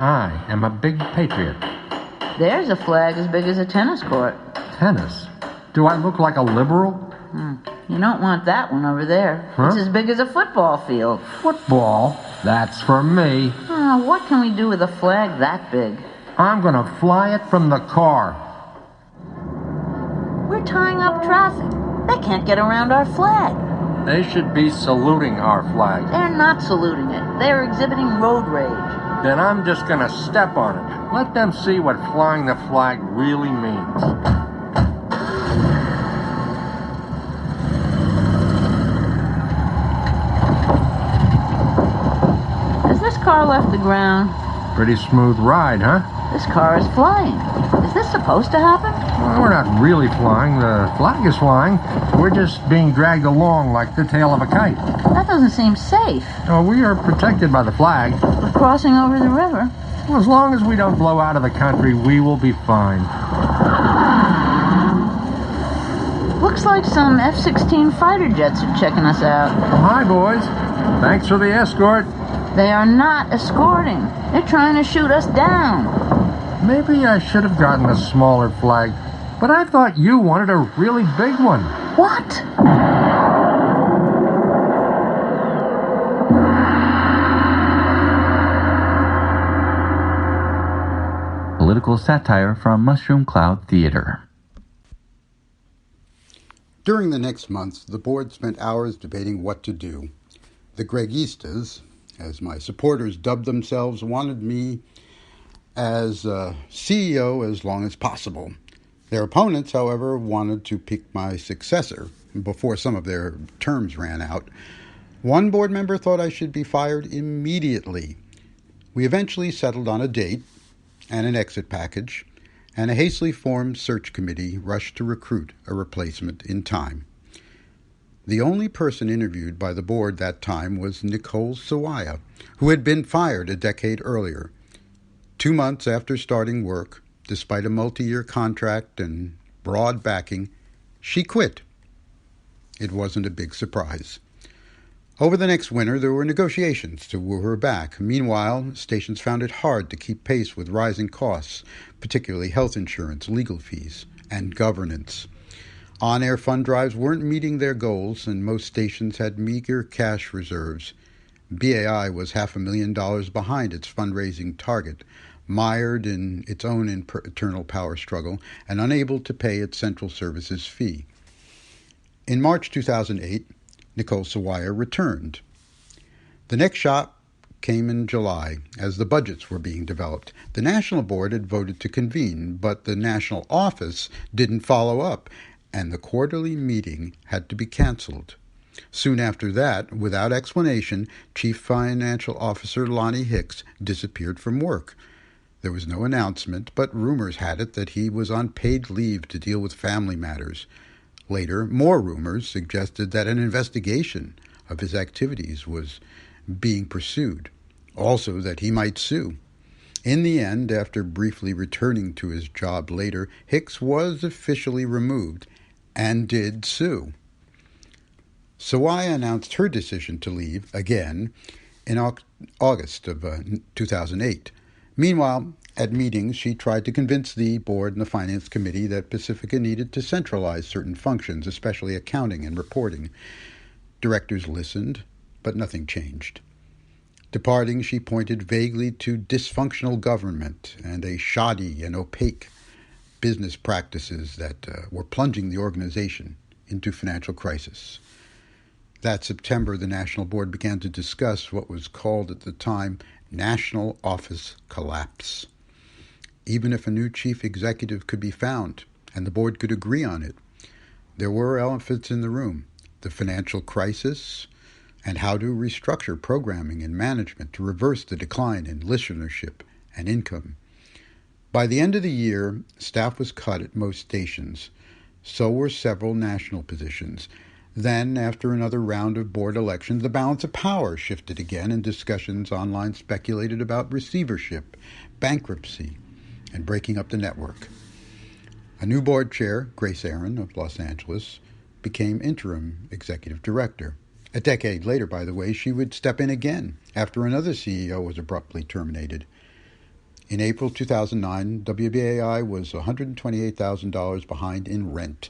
I am a big patriot. There's a flag as big as a tennis court. Tennis? Do I look like a liberal? You don't want that one over there. Huh? It's as big as a football field. Football? That's for me. What can we do with a flag that big? I'm going to fly it from the car. We're tying up traffic. They can't get around our flag. They should be saluting our flag. They're not saluting it. They're exhibiting road rage. Then I'm just going to step on it. Let them see what flying the flag really means. Has this car left the ground? Pretty smooth ride, huh? This car is flying. Is this supposed to happen? Well, we're not really flying. The flag is flying. We're just being dragged along like the tail of a kite. That doesn't seem safe. Oh, we are protected by the flag. We're crossing over the river. Well, as long as we don't blow out of the country, we will be fine. Looks like some F-16 fighter jets are checking us out. Hi, boys. Thanks for the escort. They are not escorting. They're trying to shoot us down. Maybe I should have gotten a smaller flag, but I thought you wanted a really big one. What? Political satire from Mushroom Cloud Theater. During the next month, the board spent hours debating what to do. The Gregistas, as my supporters dubbed themselves, wanted me as CEO as long as possible. Their opponents, however, wanted to pick my successor before some of their terms ran out. One board member thought I should be fired immediately. We eventually settled on a date and an exit package, and a hastily formed search committee rushed to recruit a replacement in time. The only person interviewed by the board that time was Nicole Sawaya, who had been fired a decade earlier. 2 months after starting work, despite a multi-year contract and broad backing, she quit. It wasn't a big surprise. Over the next winter, there were negotiations to woo her back. Meanwhile, stations found it hard to keep pace with rising costs, particularly health insurance, legal fees, and governance. On-air fund drives weren't meeting their goals, and most stations had meager cash reserves. BAI was $500,000 behind its fundraising target, mired in its own internal power struggle, and unable to pay its central services fee. In March 2008, Nicole Sawaya returned. The next shot came in July, as the budgets were being developed. The National Board had voted to convene, but the National Office didn't follow up, and the quarterly meeting had to be canceled. Soon after that, without explanation, Chief Financial Officer Lonnie Hicks disappeared from work. There was no announcement, but rumors had it that he was on paid leave to deal with family matters. Later, more rumors suggested that an investigation of his activities was being pursued, also that he might sue. In the end, after briefly returning to his job later, Hicks was officially removed and did sue. Sawaya announced her decision to leave again in August of 2008. Meanwhile, at meetings, she tried to convince the board and the finance committee that Pacifica needed to centralize certain functions, especially accounting and reporting. Directors listened, but nothing changed. Departing, she pointed vaguely to dysfunctional government and a shoddy and opaque business practices that were plunging the organization into financial crisis. That September, the National Board began to discuss what was called at the time National Office Collapse. Even if a new chief executive could be found and the board could agree on it, there were elephants in the room: the financial crisis and how to restructure programming and management to reverse the decline in listenership and income. By the end of the year, staff was cut at most stations. So were several national positions. Then, after another round of board elections, the balance of power shifted again, and discussions online speculated about receivership, bankruptcy, and breaking up the network. A new board chair, Grace Aaron of Los Angeles, became interim executive director. A decade later, by the way, she would step in again after another CEO was abruptly terminated. In April 2009, WBAI was $128,000 behind in rent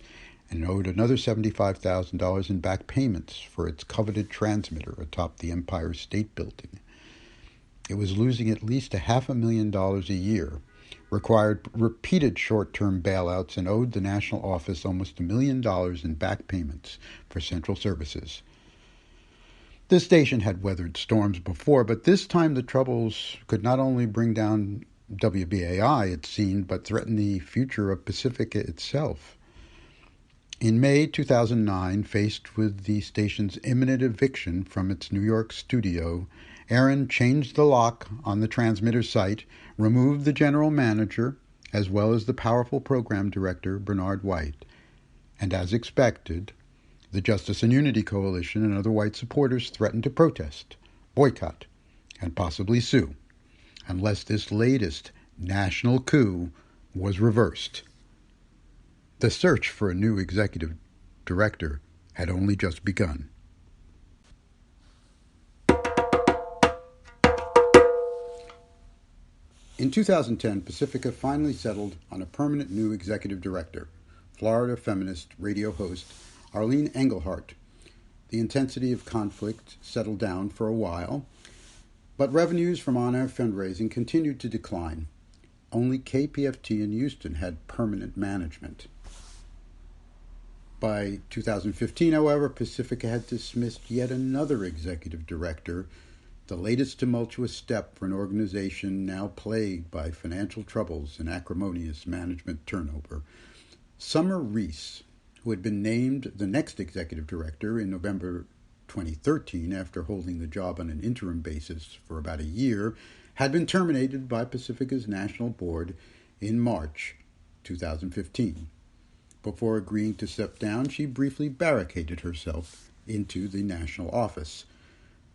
and owed another $75,000 in back payments for its coveted transmitter atop the Empire State Building. It was losing at least $500,000 a year, required repeated short-term bailouts, and owed the national office almost $1 million in back payments for central services. This station had weathered storms before, but this time the troubles could not only bring down WBAI, it seemed, but threaten the future of Pacifica itself. In May 2009, faced with the station's imminent eviction from its New York studio, Aaron changed the lock on the transmitter site, removed the general manager, as well as the powerful program director, Bernard White. And as expected, the Justice and Unity Coalition and other white supporters threatened to protest, boycott, and possibly sue, unless this latest national coup was reversed. The search for a new executive director had only just begun. In 2010, Pacifica finally settled on a permanent new executive director, Florida feminist radio host Arlene Engelhardt. The intensity of conflict settled down for a while, but revenues from on-air fundraising continued to decline. Only KPFT in Houston had permanent management. By 2015, however, Pacifica had dismissed yet another executive director, the latest tumultuous step for an organization now plagued by financial troubles and acrimonious management turnover. Summer Reese, who had been named the next executive director in November 2013 after holding the job on an interim basis for about a year, had been terminated by Pacifica's national board in March 2015. Before agreeing to step down, she briefly barricaded herself into the national office.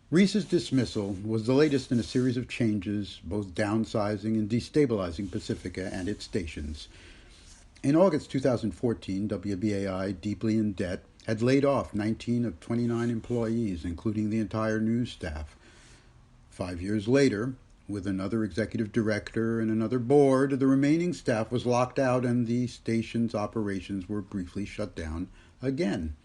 Reese's dismissal was the latest in a series of changes, both downsizing and destabilizing Pacifica and its stations. In August 2014, WBAI, deeply in debt, had laid off 19 of 29 employees, including the entire news staff. 5 years later, with another executive director and another board, the remaining staff was locked out and the station's operations were briefly shut down again.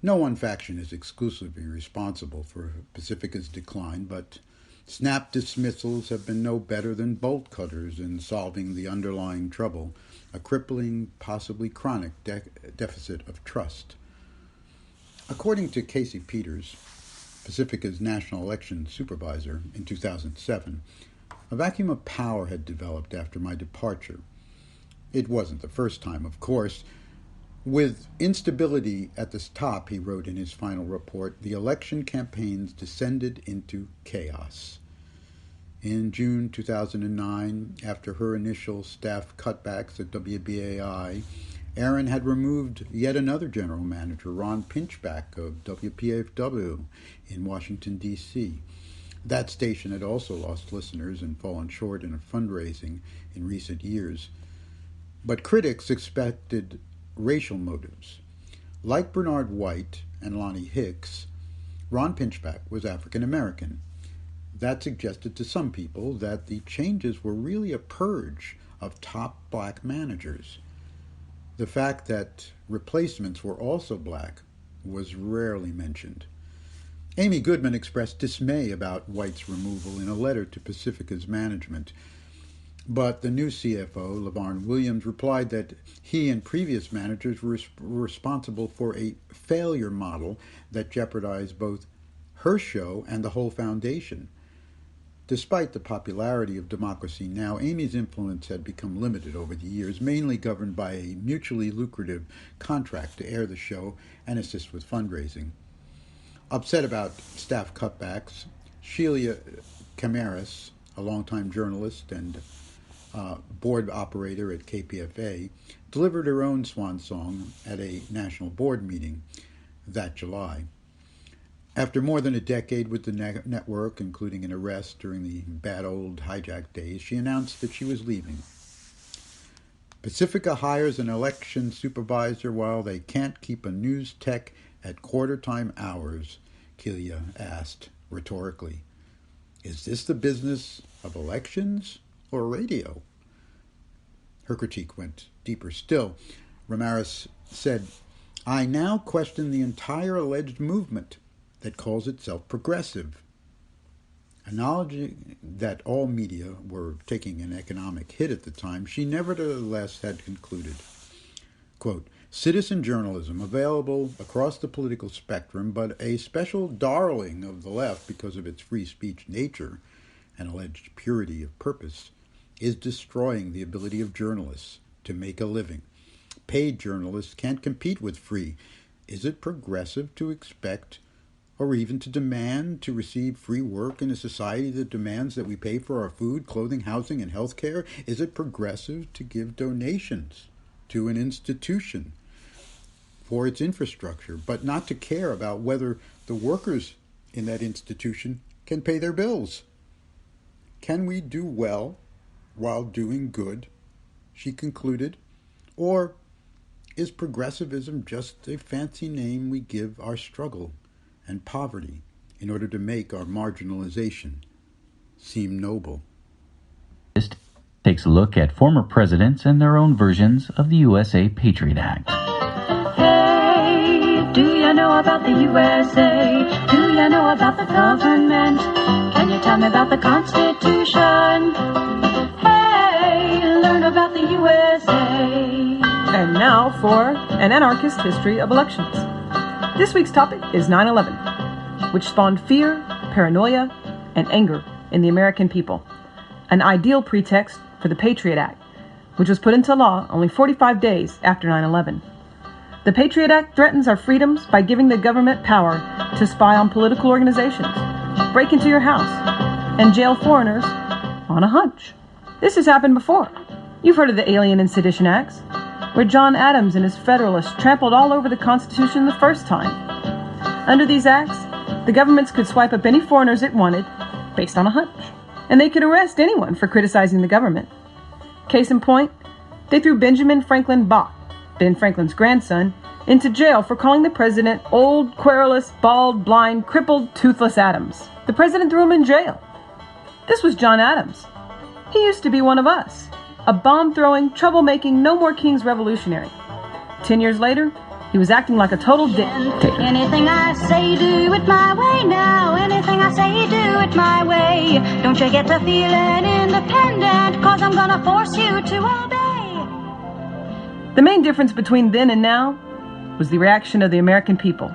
No one faction is exclusively responsible for Pacifica's decline, but snap dismissals have been no better than bolt cutters in solving the underlying trouble, a crippling, possibly chronic deficit of trust. According to Casey Peters, Pacifica's national elections supervisor in 2007, a vacuum of power had developed after my departure. It wasn't the first time, of course. With instability at the top, he wrote in his final report, the election campaigns descended into chaos. In June 2009, after her initial staff cutbacks at WBAI, Aaron had removed yet another general manager, Ron Pinchback of WPFW in Washington, D.C. That station had also lost listeners and fallen short in fundraising in recent years. But critics expected racial motives. Like Bernard White and Lonnie Hicks, Ron Pinchback was African American. That suggested to some people that the changes were really a purge of top black managers. The fact that replacements were also black was rarely mentioned. Amy Goodman expressed dismay about White's removal in a letter to Pacifica's management, but the new CFO, LeVarn Williams, replied that he and previous managers were responsible for a failure model that jeopardized both her show and the whole foundation. Despite the popularity of Democracy Now!, Amy's influence had become limited over the years, mainly governed by a mutually lucrative contract to air the show and assist with fundraising. Upset about staff cutbacks, Sheila Camaras, a longtime journalist and board operator at KPFA, delivered her own swan song at a national board meeting that July. After more than a decade with the network, including an arrest during the bad old hijack days, she announced that she was leaving. Pacifica hires an election supervisor while they can't keep a news tech at quarter-time hours, Kelia asked rhetorically. Is this the business of elections or radio? Her critique went deeper still. Ramirez said, I now question the entire alleged movement that calls itself progressive. Acknowledging that all media were taking an economic hit at the time, she nevertheless had concluded, quote, citizen journalism available across the political spectrum, but a special darling of the left because of its free speech nature and alleged purity of purpose, is destroying the ability of journalists to make a living. Paid journalists can't compete with free. Is it progressive to expect or even to demand to receive free work in a society that demands that we pay for our food, clothing, housing, and health care? Is it progressive to give donations to an institution for its infrastructure, but not to care about whether the workers in that institution can pay their bills? Can we do well while doing good, she concluded, or is progressivism just a fancy name we give our struggle and poverty in order to make our marginalization seem noble? This takes a look at former presidents and their own versions of the USA Patriot Act. Hey, do you know about the USA? Do you know about the government? Can you tell me about the Constitution? Hey, learn about the USA. And now for an anarchist history of elections. This week's topic is 9/11, which spawned fear, paranoia, and anger in the American people. An ideal pretext for the Patriot Act, which was put into law only 45 days after 9/11. The Patriot Act threatens our freedoms by giving the government power to spy on political organizations, break into your house, and jail foreigners on a hunch. This has happened before. You've heard of the Alien and Sedition Acts, where John Adams and his Federalists trampled all over the Constitution the first time. Under these acts, the governments could swipe up any foreigners it wanted based on a hunch, and they could arrest anyone for criticizing the government. Case in point, they threw Benjamin Franklin Bach, Ben Franklin's grandson, into jail for calling the president old, querulous, bald, blind, crippled, toothless Adams. The president threw him in jail. This was John Adams. He used to be one of us, a bomb-throwing, trouble-making, no-more-kings revolutionary. 10 years later, he was acting like a total dictator. Anything I say, do it my way now. Anything I say, do it my way. Don't you get to feeling independent, 'cause I'm gonna force you to obey. The main difference between then and now was the reaction of the American people.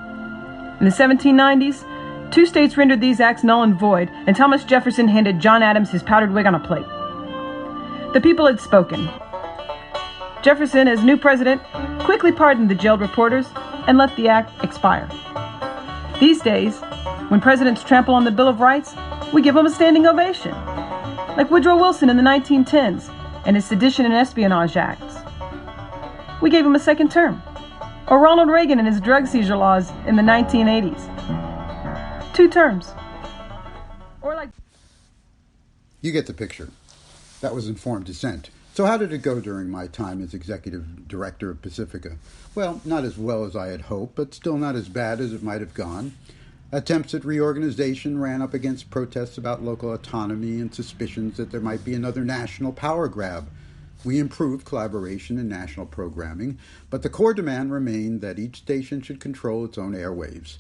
In the 1790s, 2 states rendered these acts null and void, and Thomas Jefferson handed John Adams his powdered wig on a plate. The people had spoken. Jefferson, as new president, quickly pardoned the jailed reporters and let the act expire. These days, when presidents trample on the Bill of Rights, we give them a standing ovation, like Woodrow Wilson in the 1910s and his Sedition and Espionage Acts. We gave him a second term, or Ronald Reagan and his drug seizure laws in the 1980s. 2 terms. Or like... You get the picture. That was informed dissent. So how did it go during my time as executive director of Pacifica? Well, not as well as I had hoped, but still not as bad as it might have gone. Attempts at reorganization ran up against protests about local autonomy and suspicions that there might be another national power grab. We improved collaboration and national programming, but the core demand remained that each station should control its own airwaves.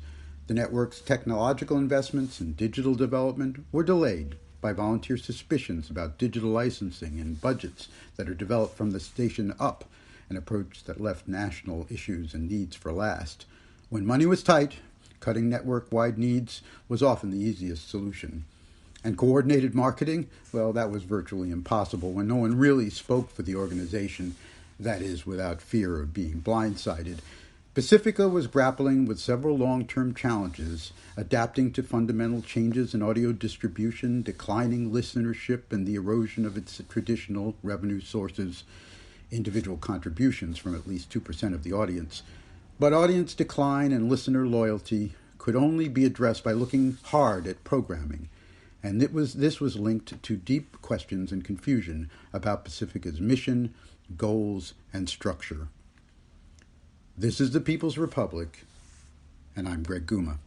The network's technological investments and digital development were delayed by volunteer suspicions about digital licensing and budgets that are developed from the station up, an approach that left national issues and needs for last. When money was tight, cutting network-wide needs was often the easiest solution. And coordinated marketing, well, that was virtually impossible when no one really spoke for the organization, that is, without fear of being blindsided. Pacifica was grappling with several long-term challenges, adapting to fundamental changes in audio distribution, declining listenership, and the erosion of its traditional revenue sources, individual contributions from at least 2% of the audience. But audience decline and listener loyalty could only be addressed by looking hard at programming. And this was linked to deep questions and confusion about Pacifica's mission, goals, and structure. This is the People's Republic, and I'm Greg Guma.